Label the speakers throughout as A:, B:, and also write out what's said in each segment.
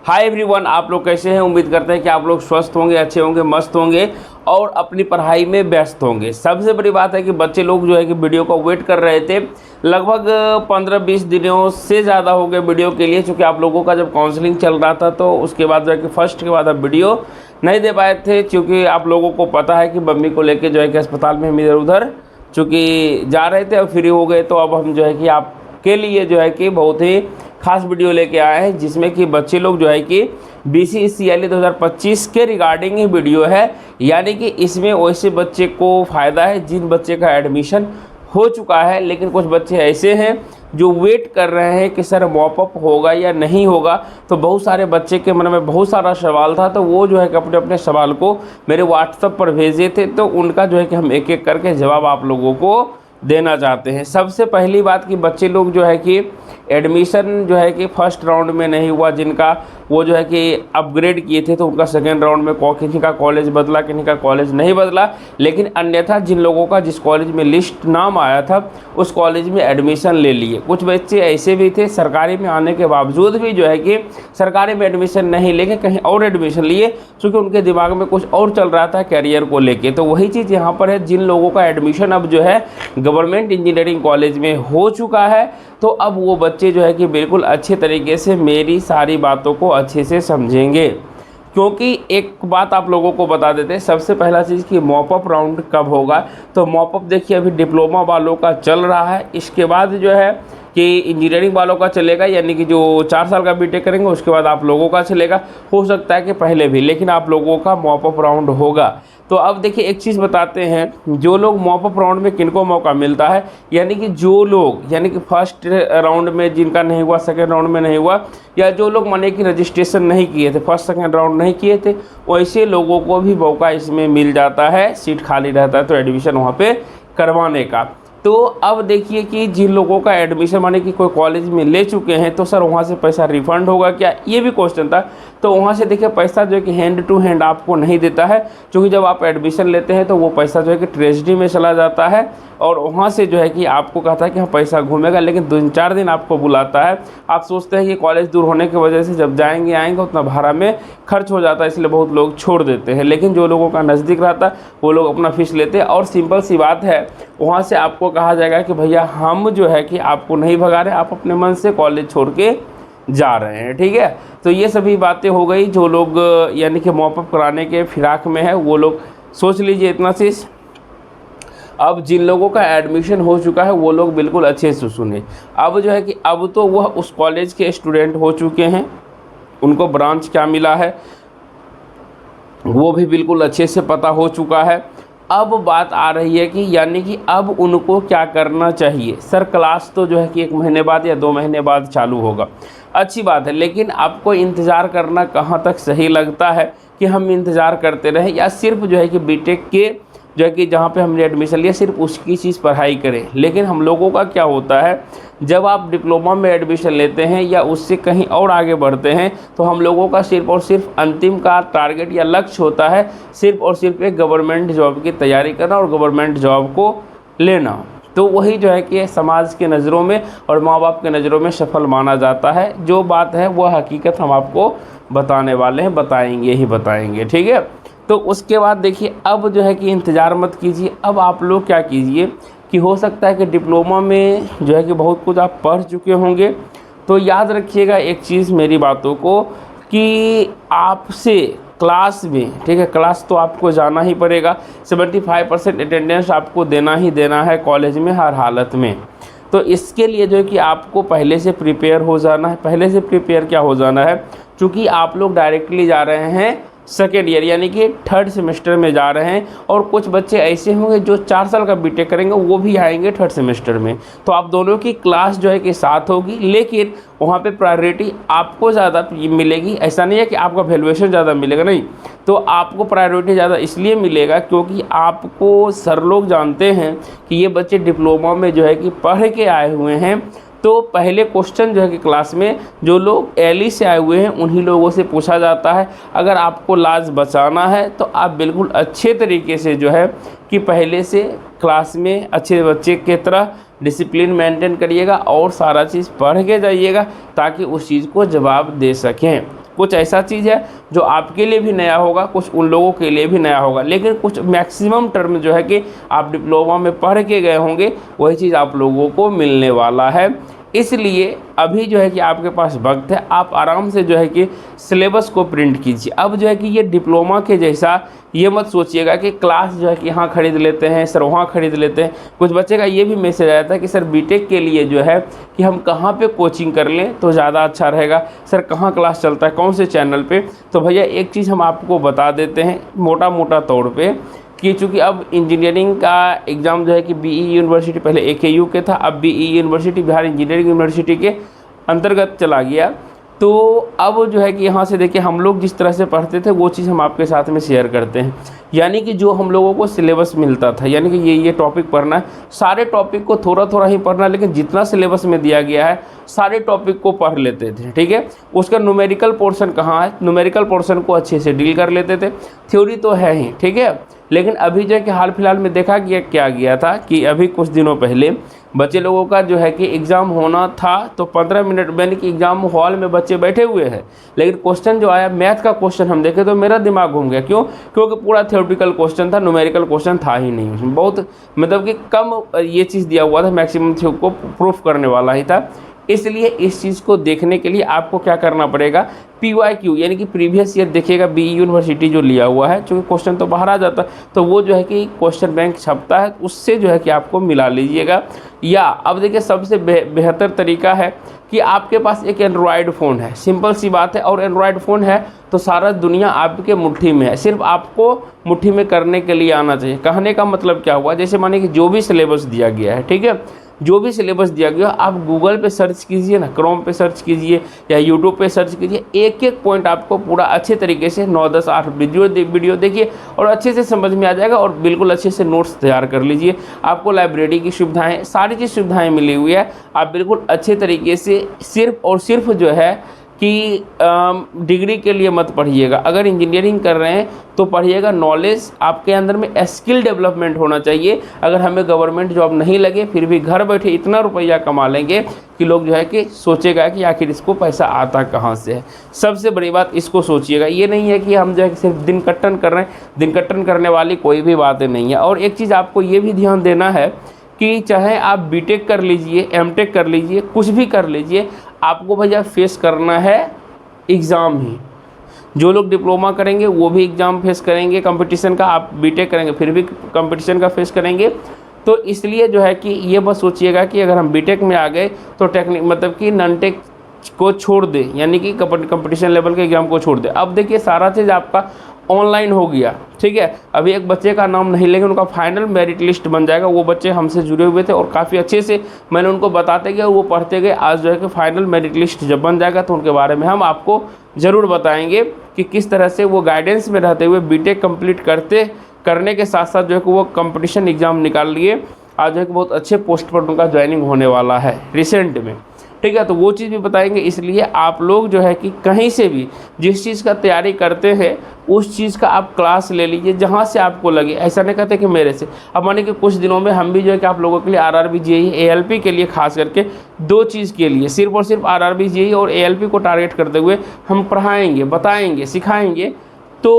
A: Hi everyone, आप लोग कैसे हैं। उम्मीद करते हैं कि आप लोग स्वस्थ होंगे, अच्छे होंगे, मस्त होंगे और अपनी पढ़ाई में व्यस्त होंगे। सबसे बड़ी बात है कि बच्चे लोग जो है कि वीडियो को वेट कर रहे थे। लगभग 15-20 दिनों से ज़्यादा हो गए वीडियो के लिए, क्योंकि आप लोगों का जब काउंसलिंग चल रहा था तो उसके बाद जो है कि फर्स्ट के बाद अब वीडियो नहीं दे पाए थे, क्योंकि आप लोगों को पता है कि मम्मी को लेकर जो है कि अस्पताल में हम इधर उधर चूँकि जा रहे थे और फ्री हो गए। तो अब हम जो है कि आपके लिए जो है कि बहुत ही खास वीडियो लेके आए हैं, जिसमें कि बच्चे लोग जो है कि BCECLE 2025 के रिगार्डिंग ही वीडियो है। यानी कि इसमें वैसे बच्चे को फ़ायदा है जिन बच्चे का एडमिशन हो चुका है, लेकिन कुछ बच्चे ऐसे हैं जो वेट कर रहे हैं कि सर मॉपअप होगा या नहीं होगा। तो बहुत सारे बच्चे के मन में बहुत सारा सवाल था, तो वो जो है कि अपने अपने सवाल को मेरे व्हाट्सएप पर भेजे थे। तो उनका जो है कि हम एक एक करके जवाब आप लोगों को देना चाहते हैं। सबसे पहली बात कि बच्चे लोग जो है कि एडमिशन जो है कि फर्स्ट राउंड में नहीं हुआ, जिनका वो जो है कि अपग्रेड किए थे तो उनका सेकेंड राउंड में किसी का कॉलेज बदला, किसी का कॉलेज नहीं बदला। लेकिन अन्यथा जिन लोगों का जिस कॉलेज में लिस्ट नाम आया था उस कॉलेज में एडमिशन ले लिए। कुछ बच्चे ऐसे भी थे सरकारी में आने के बावजूद भी जो है कि सरकारी में एडमिशन नहीं लेके कहीं और एडमिशन लिए, क्योंकि उनके दिमाग में कुछ और चल रहा था कैरियर को लेके। तो वही चीज़ यहाँ पर है, जिन लोगों का एडमिशन अब जो है गवर्नमेंट इंजीनियरिंग कॉलेज में हो चुका है, तो अब वो बच्चे जो है कि बिल्कुल अच्छे तरीके से मेरी सारी बातों को अच्छे से समझेंगे। क्योंकि एक बात आप लोगों को बता देते हैं, सबसे पहला चीज़ कि मॉपअप राउंड कब होगा। तो मॉपअप देखिए अभी डिप्लोमा वालों का चल रहा है, इसके बाद जो है कि इंजीनियरिंग वालों का चलेगा, यानी कि जो 4 साल का बीटेक करेंगे उसके बाद आप लोगों का चलेगा। हो सकता है कि पहले भी, लेकिन आप लोगों का मॉपअप राउंड होगा। तो अब देखिए एक चीज़ बताते हैं, जो लोग मॉपअप राउंड में किनको मौका मिलता है, यानी कि जो लोग यानी कि फर्स्ट राउंड में जिनका नहीं हुआ, सेकेंड राउंड में नहीं हुआ, या जो लोग माने कि रजिस्ट्रेशन नहीं किए थे, फर्स्ट सेकेंड राउंड नहीं किए थे, वैसे लोगों को भी मौका इसमें मिल जाता है। सीट खाली रहता है तो एडमिशन वहाँ पे करवाने का। तो अब देखिए कि जिन लोगों का एडमिशन माने कि कोई कॉलेज में ले चुके हैं, तो सर वहाँ से पैसा रिफ़ंड होगा क्या, ये भी क्वेश्चन था। तो वहाँ से देखिए पैसा जो है कि हैंड टू हैंड आपको नहीं देता है, क्योंकि जब आप एडमिशन लेते हैं तो वो पैसा जो है कि ट्रेजरी में चला जाता है, और वहाँ से जो है कि आपको कहता है कि हाँ पैसा घूमेगा, लेकिन 2-4 दिन आपको बुलाता है। आप सोचते हैं कि कॉलेज दूर होने की वजह से जब जाएंगे आएंगे उतना भाड़ा में खर्च हो जाता है, इसलिए बहुत लोग छोड़ देते हैं। लेकिन जो लोगों का नज़दीक रहता है वो लोग अपना फीस लेते हैं, और सिंपल सी बात है, वहाँ से आपको कहा जाएगा कि भैया हम जो है कि आपको नहीं भगा रहे, आप अपने मन से कॉलेज छोड़ के जा रहे हैं। ठीक है, तो ये सभी बातें हो गई। जो लोग यानी कि मॉपअप कराने के फिराक में है वो लोग सोच लीजिए इतना चीज़। अब जिन लोगों का एडमिशन हो चुका है वो लोग बिल्कुल अच्छे से सुने। अब जो है कि अब तो वह उस कॉलेज के स्टूडेंट हो चुके हैं, उनको ब्रांच क्या मिला है वो भी बिल्कुल अच्छे से पता हो चुका है। अब बात आ रही है कि यानी कि अब उनको क्या करना चाहिए। सर क्लास तो जो है कि 1 महीने बाद या 2 महीने बाद चालू होगा, अच्छी बात है, लेकिन आपको इंतज़ार करना कहाँ तक सही लगता है कि हम इंतज़ार करते रहें, या सिर्फ जो है कि बीटेक के जो है कि जहाँ पे हमने एडमिशन लिया सिर्फ उसकी चीज़ पढ़ाई करें। लेकिन हम लोगों का क्या होता है, जब आप डिप्लोमा में एडमिशन लेते हैं या उससे कहीं और आगे बढ़ते हैं, तो हम लोगों का सिर्फ और सिर्फ अंतिम का टारगेट या लक्ष्य होता है सिर्फ और सिर्फ एक गवर्नमेंट जॉब की तैयारी करना और गवर्नमेंट जॉब को लेना। तो वही जो है कि समाज के नज़रों में और माँ बाप के नज़रों में सफल माना जाता है। जो बात है वह हकीकत हम आपको बताने वाले हैं, बताएंगे ही बताएंगे। ठीक है, तो उसके बाद देखिए अब जो है कि इंतज़ार मत कीजिए। अब आप लोग क्या कीजिए कि हो सकता है कि डिप्लोमा में जो है कि बहुत कुछ आप पढ़ चुके होंगे, तो याद रखिएगा एक चीज़ मेरी बातों को, कि आपसे क्लास में, ठीक है, क्लास तो आपको जाना ही पड़ेगा। 75% अटेंडेंस आपको देना ही देना है कॉलेज में हर हालत में। तो इसके लिए जो है कि आपको पहले से प्रिपेयर हो जाना है। पहले से प्रिपेयर क्या हो जाना है, क्योंकि आप लोग डायरेक्टली जा रहे हैं सेकेंड ईयर यानी कि 3rd सेमेस्टर में जा रहे हैं, और कुछ बच्चे ऐसे होंगे जो 4 साल का बीटेक करेंगे वो भी आएंगे 3rd सेमेस्टर में। तो आप दोनों की क्लास जो है कि साथ होगी, लेकिन वहाँ पे प्रायोरिटी आपको ज़्यादा मिलेगी। ऐसा नहीं है कि आपका वैल्यूएशन ज़्यादा मिलेगा, नहीं, तो आपको प्रायोरिटी ज़्यादा इसलिए मिलेगा क्योंकि आपको सर लोग जानते हैं कि ये बच्चे डिप्लोमा में जो है कि पढ़ के आए हुए हैं। तो पहले क्वेश्चन जो है कि क्लास में जो लोग एली से आए हुए हैं उन्हीं लोगों से पूछा जाता है। अगर आपको लाज बचाना है तो आप बिल्कुल अच्छे तरीके से जो है कि पहले से क्लास में अच्छे बच्चे की तरह डिसिप्लिन मेंटेन करिएगा और सारा चीज़ पढ़ के जाइएगा, ताकि उस चीज़ को जवाब दे सकें। कुछ ऐसा चीज़ है जो आपके लिए भी नया होगा, कुछ उन लोगों के लिए भी नया होगा, लेकिन कुछ मैक्सिमम टर्म जो है कि आप डिप्लोमा में पढ़ के गए होंगे वही चीज़ आप लोगों को मिलने वाला है। इसलिए अभी जो है कि आपके पास वक्त है, आप आराम से जो है कि सिलेबस को प्रिंट कीजिए। अब जो है कि ये डिप्लोमा के जैसा ये मत सोचिएगा कि क्लास जो है कि यहाँ खरीद लेते हैं सर, वहाँ खरीद लेते हैं। कुछ बच्चे का ये भी मैसेज आया था कि सर बीटेक के लिए जो है कि हम कहाँ पे कोचिंग कर लें तो ज़्यादा अच्छा रहेगा, सर कहाँ क्लास चलता है, कौन से चैनल पे। तो भैया एक चीज़ हम आपको बता देते हैं मोटा मोटा तौर पे कि चूँकि अब इंजीनियरिंग का एग्ज़ाम जो है कि बीई यूनिवर्सिटी, पहले एकेयू के था, अब BE university Bihar engineering university के अंतर्गत चला गया। तो अब जो है कि यहाँ से देखिए हम लोग जिस तरह से पढ़ते थे वो चीज़ हम आपके साथ में शेयर करते हैं। यानी कि जो हम लोगों को सिलेबस मिलता था, यानी कि ये टॉपिक पढ़ना है, सारे टॉपिक को थोड़ा थोड़ा ही पढ़ना, लेकिन जितना सिलेबस में दिया गया है सारे टॉपिक को पढ़ लेते थे। ठीक है, उसका न्यूमेरिकल पोर्शन कहाँ है, न्यूमेरिकल पोर्शन को अच्छे से डील कर लेते थे। थ्योरी तो है ही, ठीक है, लेकिन अभी जो है कि हाल फिलहाल में देखा गया क्या गया था कि अभी कुछ दिनों पहले बच्चे लोगों का जो है कि एग्ज़ाम होना था तो 15 मिनट यानी कि एग्ज़ाम हॉल में बच्चे बैठे हुए हैं, लेकिन क्वेश्चन जो आया मैथ का क्वेश्चन हम देखे तो मेरा दिमाग घूम गया। क्यों? क्योंकि पूरा थ्योरेटिकल क्वेश्चन था, न्यूमेरिकल क्वेश्चन था ही नहीं उसमें। बहुत मतलब कि कम ये चीज़ दिया हुआ था, मैक्सिमम थ्योरी को प्रूफ करने वाला ही था। इसलिए इस चीज़ को देखने के लिए आपको क्या करना पड़ेगा, PYQ यानी कि प्रीवियस ईयर देखिएगा बीई यूनिवर्सिटी जो लिया हुआ है, क्योंकि क्वेश्चन तो बाहर आ जाता है, तो वो जो है कि क्वेश्चन बैंक छपता है, उससे जो है कि आपको मिला लीजिएगा। या अब देखिए सबसे बेहतर तरीका है कि आपके पास एक एंड्रॉयड फ़ोन है, सिंपल सी बात है, और एंड्रॉयड फ़ोन है तो सारा दुनिया आपके मुट्ठी में है, सिर्फ आपको मुट्ठी में करने के लिए आना चाहिए। कहने का मतलब क्या हुआ, जैसे माने कि जो भी सिलेबस दिया गया है, ठीक है, जो भी सिलेबस दिया गया आप गूगल पे सर्च कीजिए ना, क्रोम पे सर्च कीजिए या यूट्यूब पे सर्च कीजिए, एक एक पॉइंट आपको पूरा अच्छे तरीके से 9, 10, 8 वीडियो देखिए और अच्छे से समझ में आ जाएगा। और बिल्कुल अच्छे से नोट्स तैयार कर लीजिए। आपको लाइब्रेरी की सुविधाएं, सारी चीज़ सुविधाएं मिली हुई है। आप बिल्कुल अच्छे तरीके से सिर्फ और सिर्फ जो है कि डिग्री के लिए मत पढ़िएगा। अगर इंजीनियरिंग कर रहे हैं तो पढ़िएगा, नॉलेज आपके अंदर में स्किल डेवलपमेंट होना चाहिए। अगर हमें गवर्नमेंट जॉब नहीं लगे फिर भी घर बैठे इतना रुपया कमा लेंगे कि लोग जो है कि सोचेगा कि आखिर इसको पैसा आता कहाँ से है। सबसे बड़ी बात इसको सोचिएगा, ये नहीं है कि हम जो है सिर्फ दिन कट्टन कर रहे हैं, दिन कट्टन करने वाली कोई भी बातें नहीं है। और एक चीज़ आपको ये भी ध्यान देना है कि चाहे आप बीटेक कर लीजिए, एमटेक कर लीजिए, कुछ भी कर लीजिए, आपको भैया फेस करना है एग्ज़ाम ही। जो लोग डिप्लोमा करेंगे वो भी एग्ज़ाम फेस करेंगे कंपटीशन का, आप बीटेक करेंगे फिर भी कंपटीशन का फेस करेंगे। तो इसलिए जो है कि ये बस सोचिएगा कि अगर हम बीटेक में आ गए तो टेक्निक मतलब कि नॉन टेक को छोड़ दे, यानी कि कंपटीशन लेवल के एग्ज़ाम को छोड़ दे। अब देखिए सारा चीज़ आपका ऑनलाइन हो गया, ठीक है। अभी एक बच्चे का नाम नहीं लेंगे, उनका फाइनल मेरिट लिस्ट बन जाएगा। वो बच्चे हमसे जुड़े हुए थे और काफ़ी अच्छे से मैंने उनको बताते गए, वो पढ़ते गए। आज जो है कि फाइनल मेरिट लिस्ट जब बन जाएगा तो उनके बारे में हम आपको ज़रूर बताएंगे कि किस तरह से वो गाइडेंस में रहते हुए बीटेक कंप्लीट करने के साथ साथ जो है कि वो कंपटीशन एग्ज़ाम निकाल लिए। आज जो है कि बहुत अच्छे पोस्ट पर उनका ज्वाइनिंग होने वाला है रिसेंट में, ठीक है। तो वो चीज़ भी बताएंगे। इसलिए आप लोग जो है कि कहीं से भी जिस चीज़ का तैयारी करते हैं उस चीज़ का आप क्लास ले लीजिए जहाँ से आपको लगे। ऐसा नहीं कहते कि मेरे से। अब माने कि कुछ दिनों में हम भी जो है कि आप लोगों के लिए RRB JEE ALP के लिए खास करके 2 चीज़ के लिए सिर्फ और सिर्फ RRB JEE और ALP को टारगेट करते हुए हम पढ़ाएँगे, बताएँगे, सिखाएँगे। तो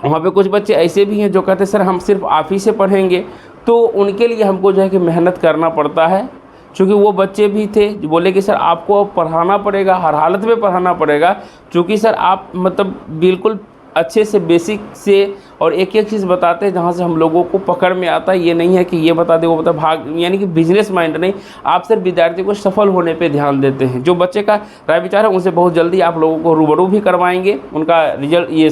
A: वहाँ पे कुछ बच्चे ऐसे भी हैं जो कहते हैं सर हम सिर्फ आप ही से पढ़ेंगे, तो उनके लिए हमको जो है कि मेहनत करना पड़ता है। चूँकि वो बच्चे भी थे जो बोले कि सर आपको पढ़ाना पड़ेगा, हर हालत में पढ़ाना पड़ेगा, चूँकि सर आप मतलब बिल्कुल अच्छे से बेसिक से और एक एक चीज़ बताते हैं जहाँ से हम लोगों को पकड़ में आता है। ये नहीं है कि ये बता दे वो बता भाग, यानी कि बिजनेस माइंड नहीं। आप सिर्फ विद्यार्थी को सफल होने पे ध्यान देते हैं। जो बच्चे का राय विचार है उनसे बहुत जल्दी आप लोगों को रूबरू भी करवाएंगे। उनका रिजल्ट ये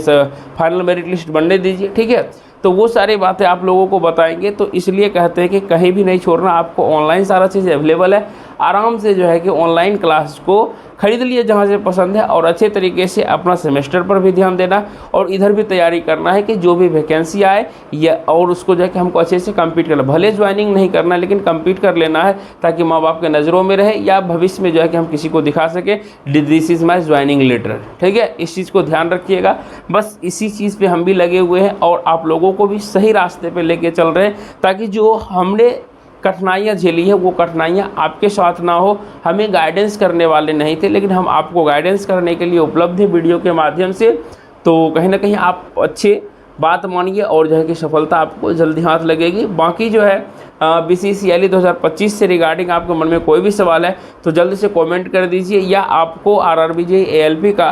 A: फाइनल मेरिट लिस्ट बनने दीजिए, ठीक है। तो वो सारी बातें आप लोगों को बताएंगे। तो इसलिए कहते हैं कि कहीं भी नहीं छोड़ना, आपको ऑनलाइन सारा चीज़ अवेलेबल है। आराम से जो है कि ऑनलाइन क्लास को खरीद लिए जहाँ से पसंद है और अच्छे तरीके से अपना सेमेस्टर पर भी ध्यान देना और इधर भी तैयारी करना है कि जो भी वैकेंसी आए या और उसको जो है कि हमको अच्छे से कम्पीट करना। भले ज्वाइनिंग नहीं करना लेकिन कम्पीट कर लेना है ताकि माँ बाप के नज़रों में रहे या भविष्य में जो है कि हम किसी को दिखा सकें this is my joining letter, ठीक है। इस चीज़ को ध्यान रखिएगा। बस इसी चीज़ पर हम भी लगे हुए हैं और आप लोगों को भी सही रास्ते पर लेके चल रहे हैं ताकि जो हमने कठिनाइयाँ झेली है, वो कठिनाइयाँ आपके साथ ना हो। हमें गाइडेंस करने वाले नहीं थे, लेकिन हम आपको गाइडेंस करने के लिए उपलब्ध हैं वीडियो के माध्यम से। तो कहीं ना कहीं आप अच्छे बात मानिए और जो है कि सफलता आपको जल्दी हाथ लगेगी। बाकी जो है BCCLE 2025 से रिगार्डिंग आपके मन में कोई भी सवाल है तो जल्दी से कमेंट कर दीजिए, या आपको RRBJ ALP का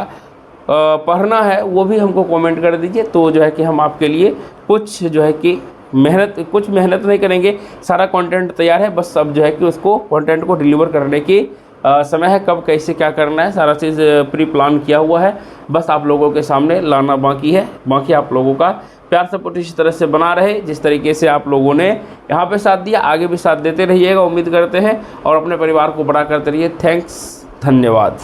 A: पढ़ना है वो भी हमको कमेंट कर दीजिए। तो जो है कि हम आपके लिए कुछ जो है कि कुछ मेहनत नहीं करेंगे, सारा कंटेंट तैयार है, बस अब जो है कि उसको कंटेंट को डिलीवर करने की समय है। कब कैसे क्या करना है सारा चीज़ प्री प्लान किया हुआ है, बस आप लोगों के सामने लाना बाकी है। बाकी आप लोगों का प्यार सपोर्ट इसी तरह से बना रहे, जिस तरीके से आप लोगों ने यहाँ पे साथ दिया, आगे भी साथ देते रहिएगा, उम्मीद करते हैं, और अपने परिवार को बड़ा करते रहिए। थैंक्स, धन्यवाद।